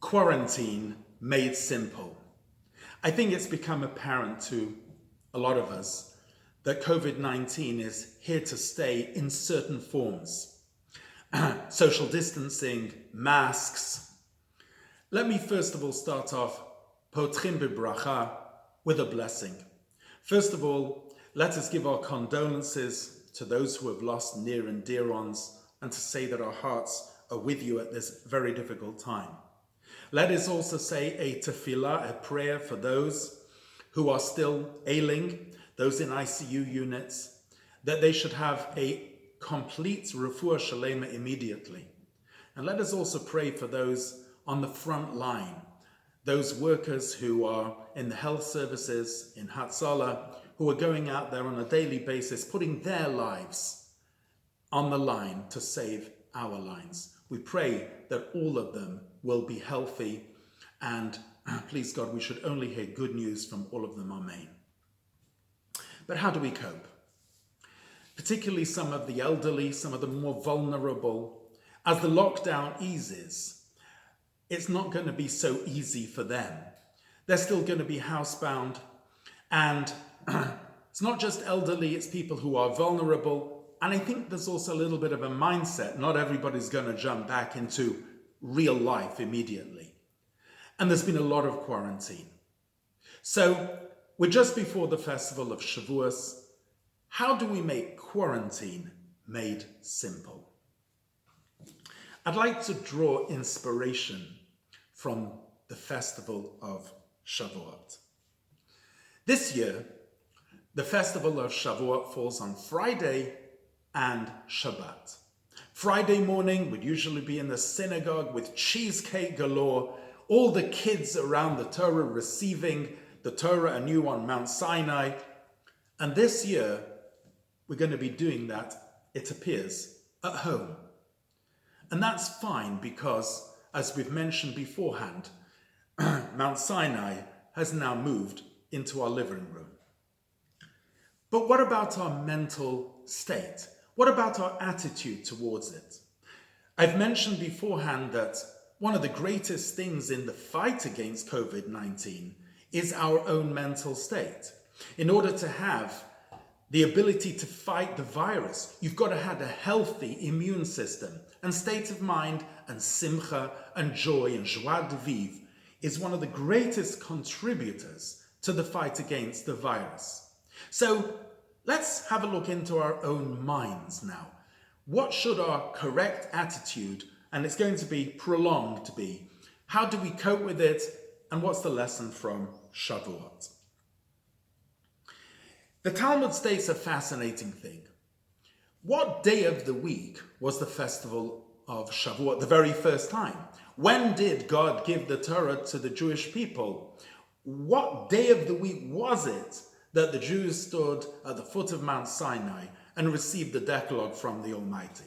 quarantine made simple. I think it's become apparent to a lot of us that COVID-19 is here to stay in certain forms. Social distancing, masks. Let me first of all start off potchim bebracha, with a blessing. First of all, let us give our condolences to those who have lost near and dear ones, and to say that our hearts are with you at this very difficult time. Let us also say a tefillah, a prayer for those who are still ailing, those in ICU units, that they should have a complete refuah shalema immediately. And let us also pray for those on the front line, those workers who are in the health services, in Hatzalah, who are going out there on a daily basis, putting their lives on the line to save our lives. We pray that all of them will be healthy, and please God, we should only hear good news from all of them. Amen. But how do we cope? Particularly some of the elderly, some of the more vulnerable. As the lockdown eases, it's not going to be so easy for them. They're still going to be housebound, and it's not just elderly, it's people who are vulnerable. And I think there's also a little bit of a mindset. Not everybody's going to jump back into real life immediately. And there's been a lot of quarantine. So we're just before the festival of Shavuot. How do we make quarantine made simple? I'd like to draw inspiration from the festival of Shavuot. This year, the festival of Shavuot falls on Friday and Shabbat. Friday morning would usually be in the synagogue with cheesecake galore, all the kids around the Torah receiving the Torah anew on Mount Sinai. And this year, we're going to be doing that, it appears, at home. And that's fine because, as we've mentioned beforehand, Mount Sinai has now moved into our living room. But what about our mental state? What about our attitude towards it? I've mentioned beforehand that one of the greatest things in the fight against COVID-19 is our own mental state. In order to have the ability to fight the virus, you've got to have a healthy immune system. And state of mind and simcha and joy and joie de vivre is one of the greatest contributors to the fight against the virus. So let's have a look into our own minds now. What should our correct attitude, and it's going to be prolonged to be, how do we cope with it, and what's the lesson from Shavuot? The Talmud states a fascinating thing. What day of the week was the festival of Shavuot the very first time? When did God give the Torah to the Jewish people? What day of the week was it that the Jews stood at the foot of Mount Sinai and received the Decalogue from the Almighty?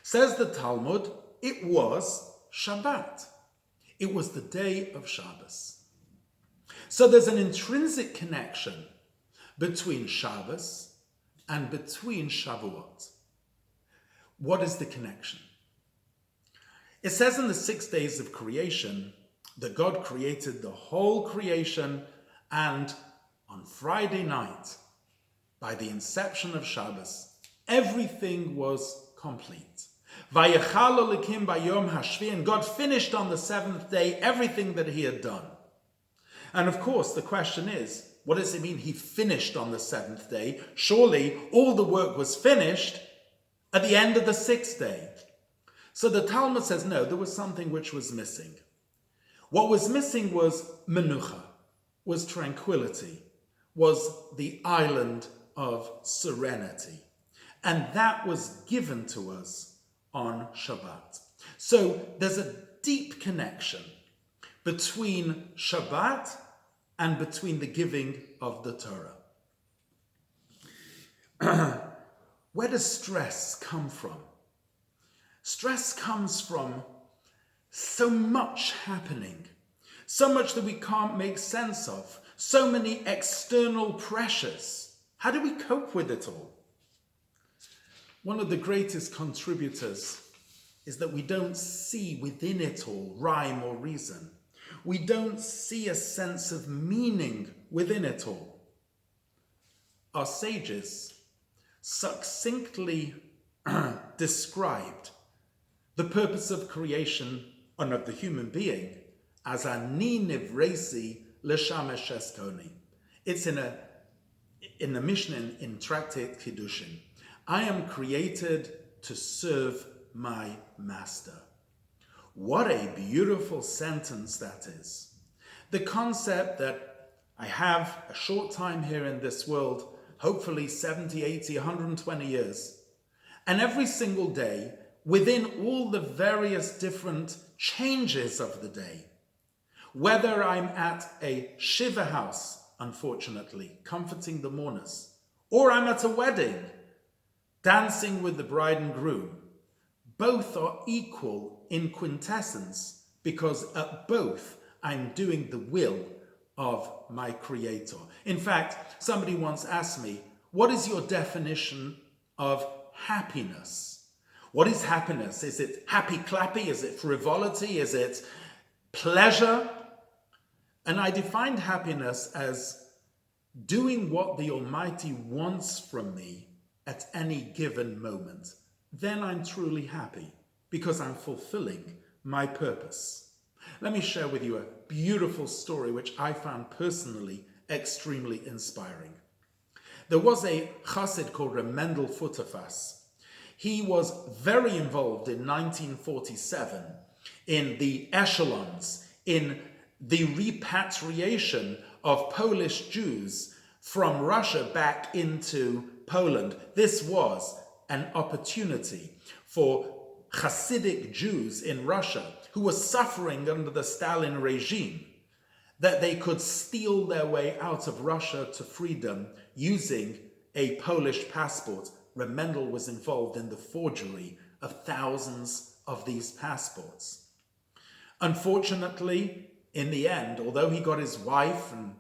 Says the Talmud, it was Shabbat. It was the day of Shabbos. So there's an intrinsic connection between Shabbos and between Shavuot. What is the connection? It says in the 6 days of creation that God created the whole creation, and on Friday night, by the inception of Shabbos, everything was complete. Vayechal Elokim bayom hashvi, and God finished on the seventh day everything that he had done. And of course, the question is, what does it mean he finished on the seventh day? Surely all the work was finished at the end of the sixth day. So the Talmud says, no, there was something which was missing. What was missing was menucha, was tranquility, was the island of serenity. And that was given to us on Shabbat. So there's a deep connection between Shabbat and between the giving of the Torah. Where does stress come from? Stress comes from so much happening, so much that we can't make sense of, so many external pressures. How do we cope with it all? One of the greatest contributors is that we don't see within it all rhyme or reason. We don't see a sense of meaning within it all. Our sages succinctly described the purpose of creation and of the human being as ani nivresi l'shamesh eskoni. It's in the Mishnah in Tractate Kiddushin. I am created to serve my master. What a beautiful sentence that is. The concept that I have a short time here in this world, hopefully 70, 80, 120 years, and every single day, within all the various different changes of the day, whether I'm at a shiva house, unfortunately, comforting the mourners, or I'm at a wedding, dancing with the bride and groom, both are equal in quintessence because at both I'm doing the will of my Creator. In fact, somebody once asked me, what is your definition of happiness? What is happiness? Is it happy clappy? Is it frivolity? Is it pleasure? And I defined happiness as doing what the Almighty wants from me at any given moment. Then I'm truly happy because I'm fulfilling my purpose. Let me share with you a beautiful story which I found personally extremely inspiring. There was a chassid called Mendel Futterfass. He was very involved in 1947 in the echelons, in the repatriation of Polish Jews from Russia back into Poland. This was an opportunity for Hasidic Jews in Russia who were suffering under the Stalin regime, that they could steal their way out of Russia to freedom using a Polish passport. Mendel was involved in the forgery of thousands of these passports. Unfortunately, in the end, although he got his wife and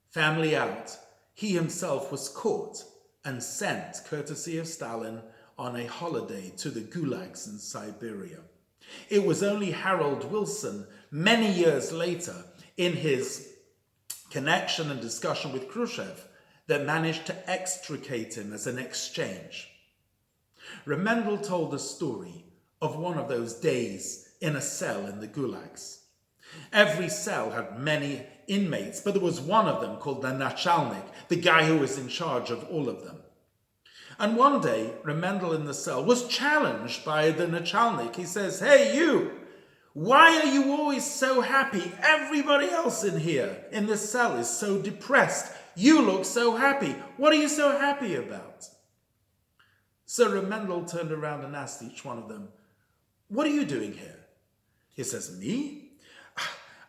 family out, he himself was caught and sent, courtesy of Stalin, on a holiday to the gulags in Siberia. It was only Harold Wilson, many years later, in his connection and discussion with Khrushchev, that managed to extricate him as an exchange. Mendel told the story of one of those days in a cell in the gulags. Every cell had many inmates, but there was one of them called the nachalnik, the guy who was in charge of all of them. And one day, Mendel in the cell was challenged by the nachalnik. He says, "Hey, you, why are you always so happy? Everybody else in here, in this cell, is so depressed. You look so happy. What are you so happy about?" So Mendel turned around and asked each one of them, "What are you doing here?" He says, "Me?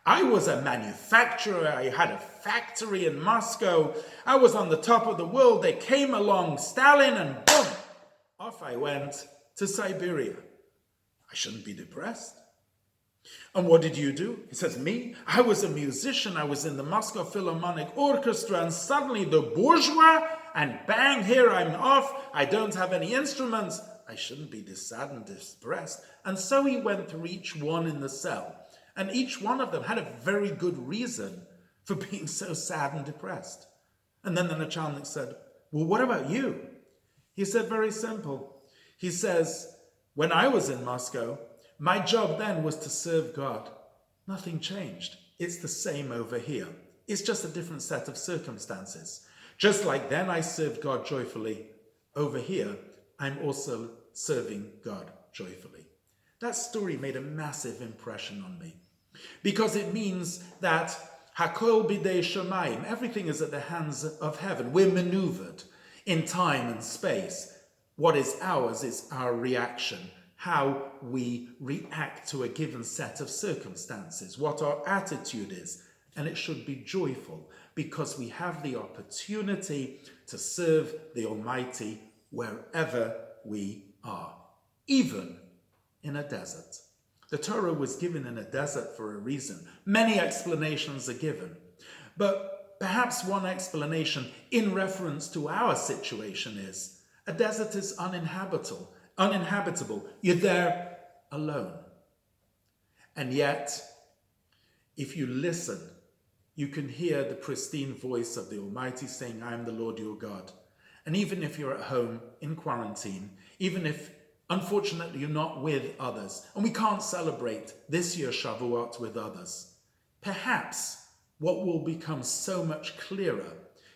I was a manufacturer. I had a factory in Moscow. I was on the top of the world. They came along, Stalin, and boom, off I went to Siberia. I shouldn't be depressed." "And what did you do?" He says, "Me? I was a musician. I was in the Moscow Philharmonic Orchestra, and suddenly the bourgeois, and bang, here I'm off. I don't have any instruments. I shouldn't be sad and depressed." And so he went through each one in the cell. And each one of them had a very good reason for being so sad and depressed. And then the nachalnik said, "Well, what about you?" He said, very simple. He says, "When I was in Moscow, my job then was to serve God. Nothing changed. It's the same over here. It's just a different set of circumstances. Just like then I served God joyfully, over here, I'm also serving God joyfully." That story made a massive impression on me, because it means that Hakol bidei shamayim, everything is at the hands of heaven. We're maneuvered in time and space. What is ours is our reaction, how we react to a given set of circumstances, what our attitude is. And it should be joyful because we have the opportunity to serve the Almighty wherever we are, even in a desert. The Torah was given in a desert for a reason. Many explanations are given. But perhaps one explanation in reference to our situation is a desert is uninhabitable. You're there alone. And yet, if you listen, you can hear the pristine voice of the Almighty saying, I am the Lord your God. And even if you're at home in quarantine, even if unfortunately you're not with others, and we can't celebrate this year Shavuot with others, perhaps what will become so much clearer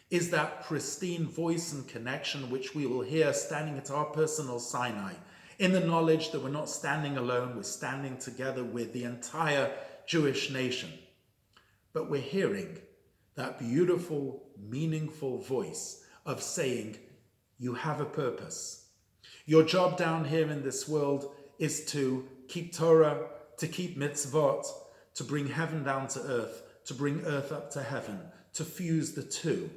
is that pristine voice and connection which we will hear standing at our personal Sinai, in the knowledge that we're not standing alone, we're standing together with the entire Jewish nation. But we're hearing that beautiful, meaningful voice of saying, you have a purpose. Your job down here in this world is to keep Torah, to keep mitzvot, to bring heaven down to earth, to bring earth up to heaven, to fuse the two,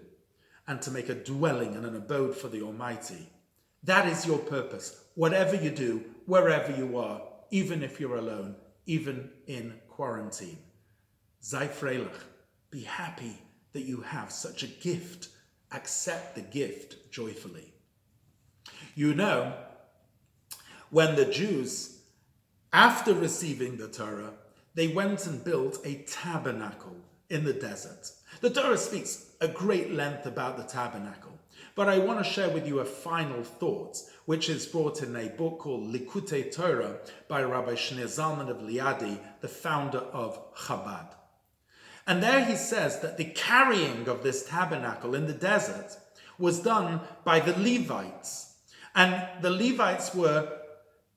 and to make a dwelling and an abode for the Almighty. That is your purpose. Whatever you do, wherever you are, even if you're alone, even in quarantine. Sei freilich, be happy that you have such a gift. Accept the gift joyfully. You know, when the Jews, after receiving the Torah, they went and built a tabernacle in the desert. The Torah speaks at great length about the tabernacle, but I want to share with you a final thought, which is brought in a book called Likutei Torah by Rabbi Shneur Zalman of Liadi, the founder of Chabad. And there he says that the carrying of this tabernacle in the desert was done by the Levites. And the Levites were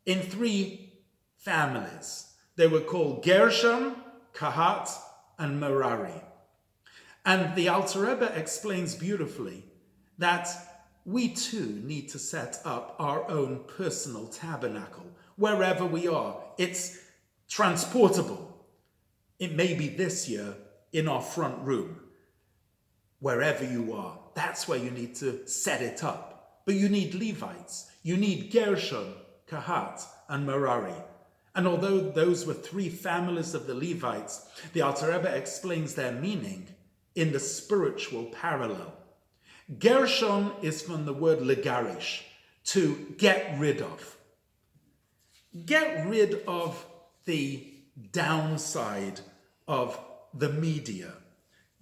in three families. They were called Gershon, Kahat, and Merari. And the Alter Rebbe explains beautifully that we too need to set up our own personal tabernacle wherever we are. It's transportable. It may be this year in our front room. Wherever you are, that's where you need to set it up. But you need Levites. You need Gershon, Kahat, and Merari. And although those were three families of the Levites, the Alter Rebbe explains their meaning in the spiritual parallel. Gershon is from the word legarish, to get rid of. Get rid of the downside of the media.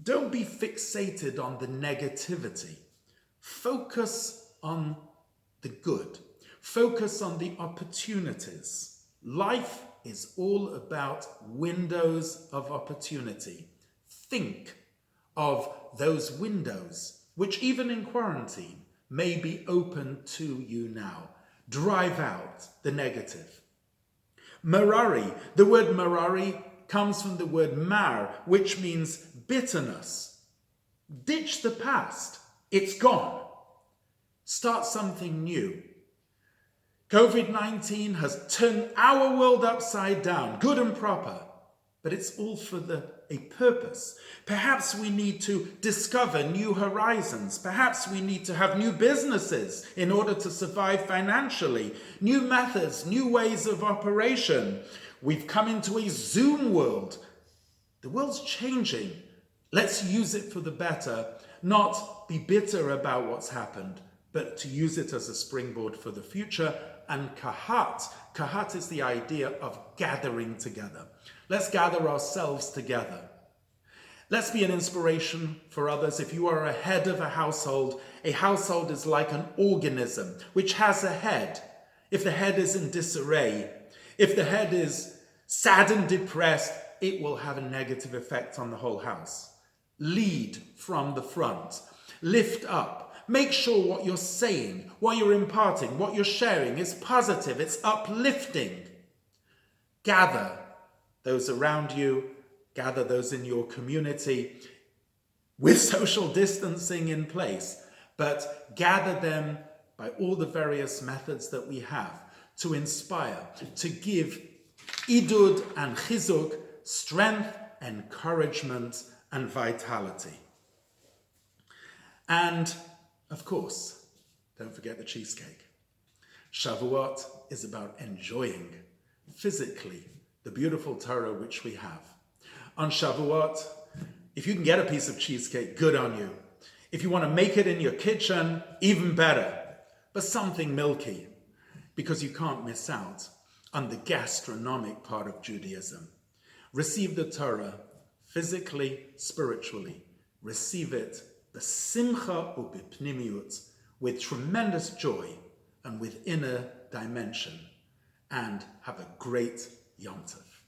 Don't be fixated on the negativity. Focus on the good. Focus on the opportunities. Life is all about windows of opportunity. Think of those windows, which even in quarantine may be open to you now. Drive out the negative. Merari, the word Merari comes from the word mar, which means bitterness. Ditch the past. It's gone. Start something new. COVID-19 has turned our world upside down, good and proper, but it's all for a purpose. Perhaps we need to discover new horizons. Perhaps we need to have new businesses in order to survive financially, new methods, new ways of operation. We've come into a Zoom world. The world's changing. Let's use it for the better, not be bitter about what's happened, but to use it as a springboard for the future. And Kahat is the idea of gathering together. Let's gather ourselves together. Let's be an inspiration for others. If you are a head of a household is like an organism which has a head. If the head is in disarray, if the head is sad and depressed, it will have a negative effect on the whole house. Lead from the front. Lift up. Make sure what you're saying, what you're imparting, what you're sharing is positive, it's uplifting. Gather those around you, gather those in your community with social distancing in place, but gather them by all the various methods that we have to inspire, to give idud and chizuk, strength, encouragement, and vitality. And of course, don't forget the cheesecake. Shavuot is about enjoying physically the beautiful Torah which we have. On Shavuot, if you can get a piece of cheesecake, good on you. If you want to make it in your kitchen, even better. But something milky, because you can't miss out on the gastronomic part of Judaism. Receive the Torah physically, spiritually. Receive it, the simcha ubipnimiut, with tremendous joy and with inner dimension. And have a great Yom Tov.